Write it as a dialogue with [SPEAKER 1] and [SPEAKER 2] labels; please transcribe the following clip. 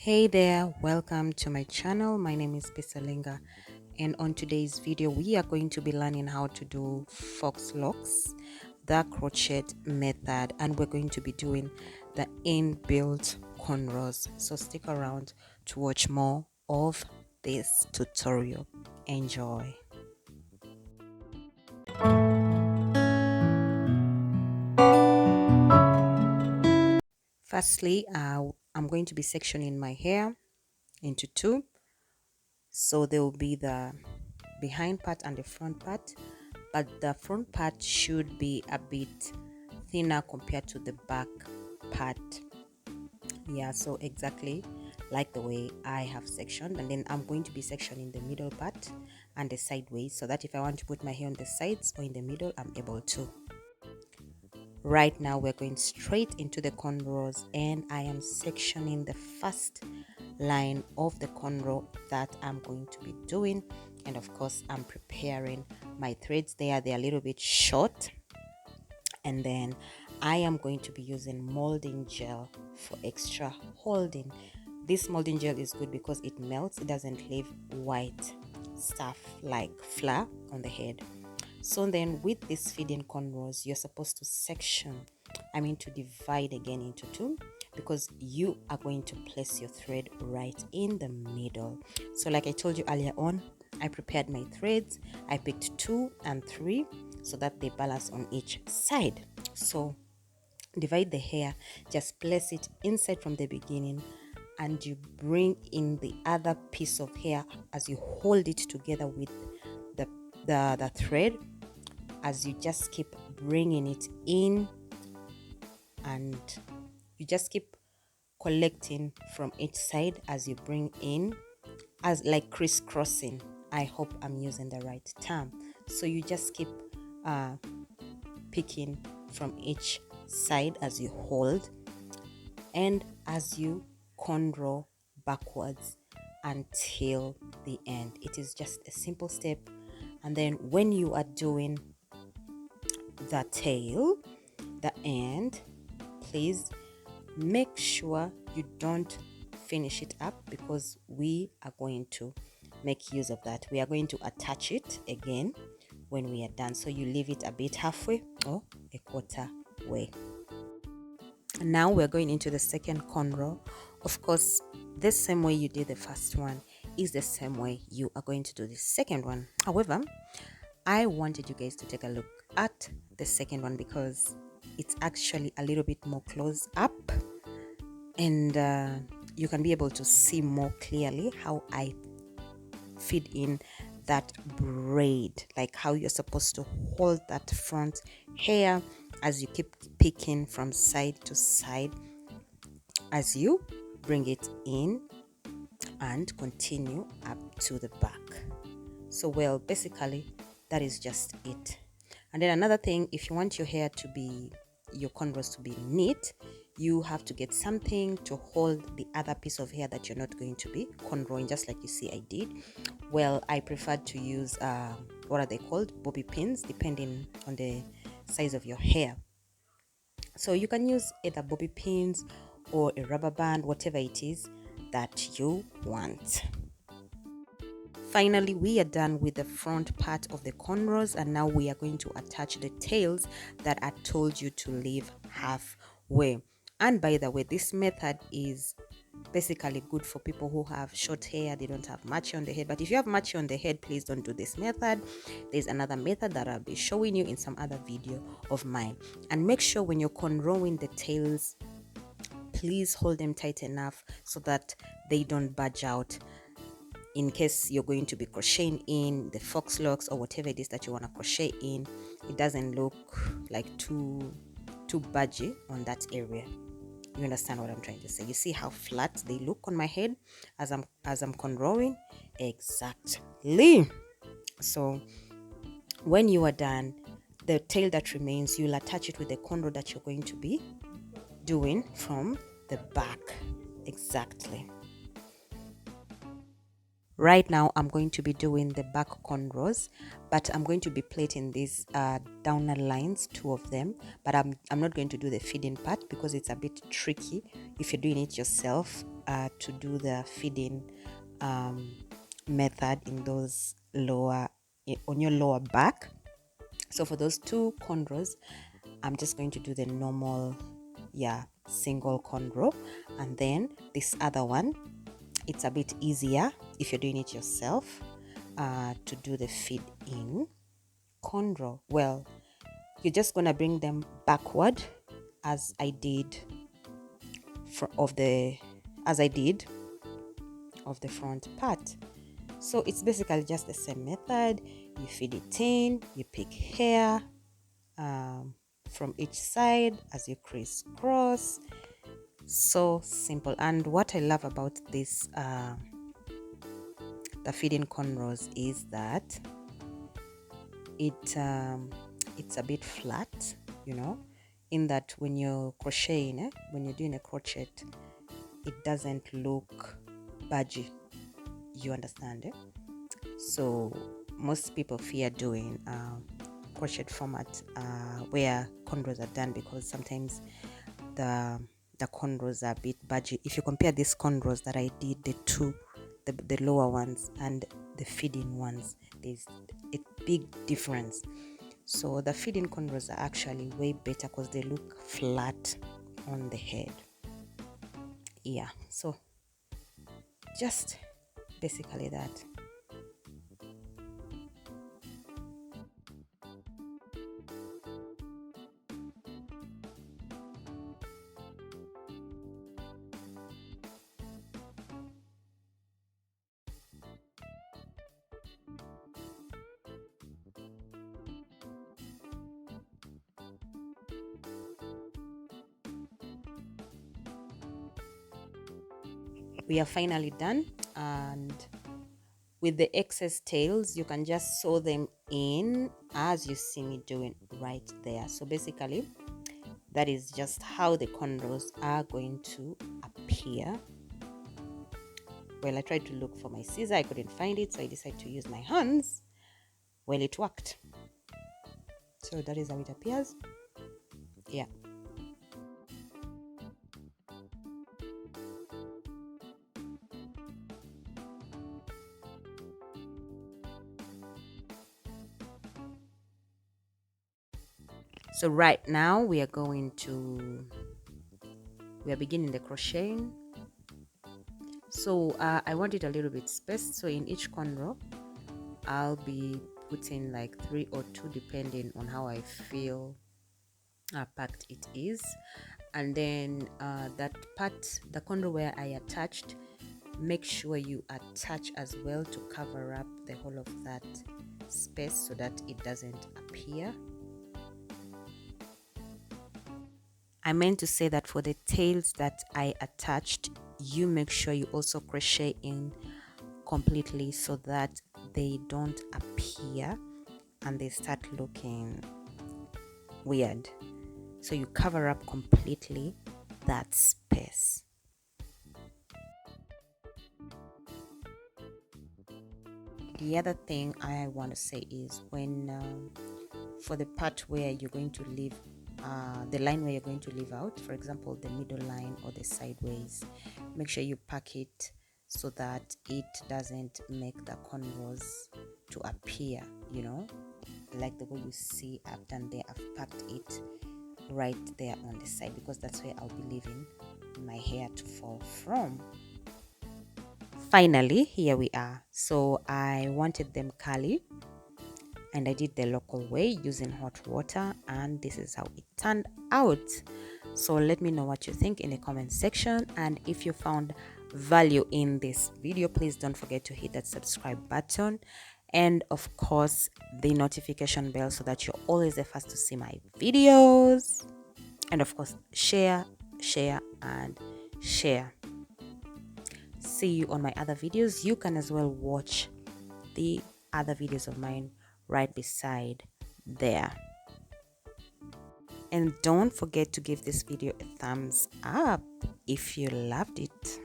[SPEAKER 1] Hey there, welcome to my channel. My name is Pisalinga, and on today's video we are going to be learning how to do Faux Locs, the crochet method, and we're going to be doing the inbuilt cornrows. So stick around to watch more of this tutorial. Enjoy. Firstly, I'm going to be sectioning my hair into two. So there will be the behind part and the front part, but the front part should be a bit thinner compared to the back part. Yeah, so exactly like the way I have sectioned, and then I'm going to be sectioning the middle part and the sideways, so that if I want to put my hair on the sides or in the middle, I'm able to. Right now we're going straight into the cornrows, and I am sectioning the first line of the cornrow that I'm going to be doing. And of course I'm preparing my threads. They're a little bit short, and then I am going to be using molding gel for extra holding. This molding gel is good because it melts, it doesn't leave white stuff like fur on the head. So then with these feeding cornrows, you're supposed to to divide again into two, because you are going to place your thread right in the middle. So like I told you earlier on, I prepared my threads. I picked 2 and 3 so that they balance on each side. So divide the hair, just place it inside from the beginning, and you bring in the other piece of hair as you hold it together with the thread, as you just keep bringing it in, and you just keep collecting from each side as you bring in, as like crisscrossing. I hope I'm using the right term. So you just keep picking from each side as you hold, and as you cornrow backwards until the end. It is just a simple step. And then when you are doing the tail, the end, please make sure you don't finish it up, because we are going to make use of that. We are going to attach it again when we are done. So you leave it a bit halfway or a quarter way. Now we're going into the second cornrow. Of course, the same way you did the first one is the same way you are going to do the second one. However, I wanted you guys to take a look at the second one because it's actually a little bit more close up, and you can be able to see more clearly how I feed in that braid, like how you're supposed to hold that front hair as you keep picking from side to side as you bring it in and continue up to the back. So well, basically that is just it. And then another thing, if you want your hair to be, your cornrows to be neat, you have to get something to hold the other piece of hair that you're not going to be cornrowing, just like you see I did. Well, I preferred to use what are they called, bobby pins, depending on the size of your hair. So you can use either bobby pins or a rubber band, whatever it is that you want. Finally, we are done with the front part of the cornrows, and now we are going to attach the tails that I told you to leave halfway. And by the way, this method is basically good for people who have short hair, they don't have much on the head. But if you have much on the head, please don't do this method. There's another method that I'll be showing you in some other video of mine. And make sure when you're cornrowing the tails, please hold them tight enough so that they don't budge out, in case you're going to be crocheting in the Faux Locs or whatever it is that you want to crochet in. It doesn't look like too budgy on that area. You understand what I'm trying to say? You see how flat they look on my head as I'm cornrowing? Exactly. So when you are done, the tail that remains, you'll attach it with the cornrow that you're going to be doing from the back. Exactly. Right now I'm going to be doing the back cornrows, but I'm going to be plaiting these downer lines, 2 of them, but I'm not going to do the feeding part because it's a bit tricky if you're doing it yourself. to do the feeding method in those lower on your lower back. So for those 2 cornrows, I'm just going to do the normal single cornrow, and then this other one, it's a bit easier if you're doing it yourself to do the feed in cornrow. Well, you're just gonna bring them backward as I did of the front part. So it's basically just the same method. You feed it in, you pick hair from each side as you crisscross. So simple. And what I love about this the feeding cornrows is that it's a bit flat, you know, in that when you're crocheting, when you're doing a crochet, it doesn't look budgy, you understand, So most people fear doing crochet format where cornrows are done, because sometimes the cornrows are a bit budgy. If you compare these cornrows that I did, the lower ones and the feeding ones, there's a big difference. So the feeding cornrows are actually way better because they look flat on the head. Yeah, so just basically that. We are finally done, and with the excess tails, you can just sew them in as you see me doing right there. So basically, that is just how the cornrows are going to appear. Well, I tried to look for my scissor, I couldn't find it, so I decided to use my hands. Well, it worked. So that is how it appears. Yeah. So right now we are beginning the crocheting. So I want it a little bit spaced. So in each cornrow, I'll be putting like 3 or 2 depending on how I feel packed it is. And then that part, the cornrow where I attached, make sure you attach as well to cover up the whole of that space so that it doesn't appear. I meant to say that for the tails that I attached, you make sure you also crochet in completely so that they don't appear and they start looking weird. So you cover up completely that space. The other thing I want to say is when for the part where you're going to leave the line where you're going to leave out, for example the middle line or the sideways, make sure you pack it so that it doesn't make the cornrows to appear, you know, like the way you see I've done there. I've packed it right there on the side because that's where I'll be leaving my hair to fall from. Finally, here we are. So I wanted them curly and I did the local way using hot water, and this is how it turned out. So let me know what you think in the comment section, and if you found value in this video, please don't forget to hit that subscribe button and of course the notification bell so that you're always the first to see my videos, and of course share and share. See you on my other videos. You can as well watch the other videos of mine right beside there, and don't forget to give this video a thumbs up if you loved it.